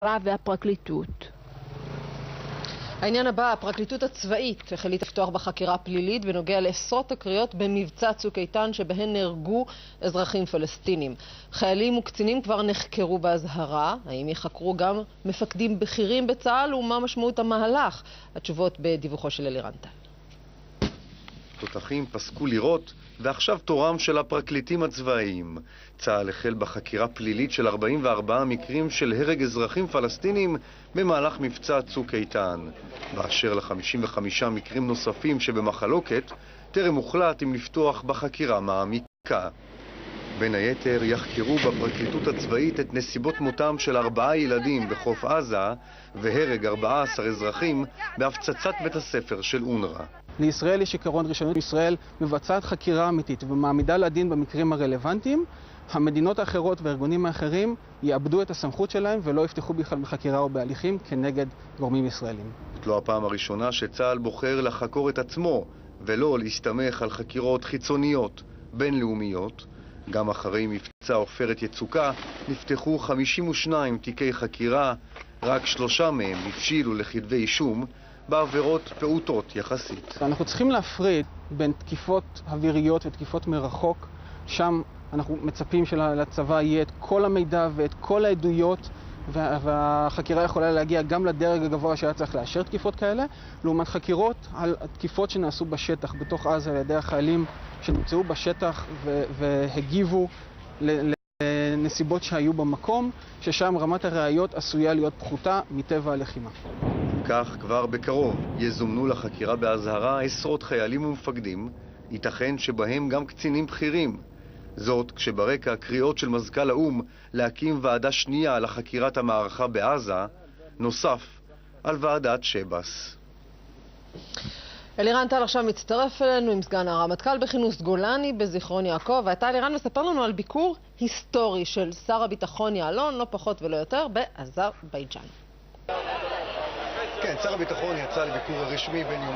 והפרקליטות. העניין הבא, הפרקליטות הצבאית החליטה לפתוח בחקירה פלילית בנוגע לעשרות תקריות במבצע צוק איתן שבהן נהרגו אזרחים פלסטינים. חיילים וקצינים כבר נחקרו באזהרה. האם יחקרו גם מפקדים בכירים בצה"ל ומה משמעות המהלך? התשובות בדיווחו של אלירן טל. תותחים פסקו לירות, ועכשיו תורם של הפרקליטים הצבאיים. צה"ל החל בחקירה פלילית של 44 מקרים של הרג אזרחים פלסטינים במהלך מבצע צוק איתן. באשר ל-55 מקרים נוספים שבמחלוקת, טרם הוחלט אם לפתוח בחקירה מעמיקה. בין היתר יחקרו בפרקליטות הצבאית את נסיבות מותם של 4 ילדים בחוף עזה והרג 14 אזרחים בהפצצת בית הספר של אונר"א. לישראל יש עקרון ראשונות. ישראל מבצעת חקירה אמיתית ומעמידה לדין במקרים הרלוונטיים. המדינות האחרות והארגונים האחרים יאבדו את הסמכות שלהם ולא יפתחו בכלל בחקירה או בהליכים כנגד גורמים ישראלים. זאת לא הפעם הראשונה שצה"ל בוחר לחקור את עצמו ולא להסתמך על חקירות חיצוניות בינלאומיות. גם אחרי מבצע עופרת יצוקה נפתחו 52 תיקי חקירה, רק 3 מהם הבשילו לכתבי אישום בעבירות פעוטות יחסית. אנחנו צריכים להפריד בין תקיפות אוויריות ותקיפות מרחוק. שם אנחנו מצפים שלצבא יהיה את כל המידע ואת כל העדויות, והחקירה יכולה להגיע גם לדרג הגבוה שהיה צריך לאשר תקיפות כאלה, לעומת חקירות על תקיפות שנעשו בשטח, בתוך עזה, על ידי החיילים שנמצאו בשטח והגיבו לנסיבות שהיו במקום, ששם רמת הראיות עשויה להיות פחותה מטבע הלחימה. כך כבר בקרוב יזומנו לחקירה באזהרה עשרות חיילים ומפקדים, ייתכן שבהם גם קצינים בכירים. זאת כשברקע קריאות של מזכ"ל האו"ם להקים ועדה שנייה לחקירת המערכה בעזה, נוסף על ועדת שבס. אלירן טל עכשיו מצטרף אלינו עם סגן הרמטכ"ל בכינוס גולני בזיכרון יעקב. ואתה, אלירן, מספר לנו על ביקור היסטורי של שר הביטחון יעלון, לא פחות ולא יותר, באזרבייג'אן. כן, שר הביטחון יצא לביקור רשמי בין יומיים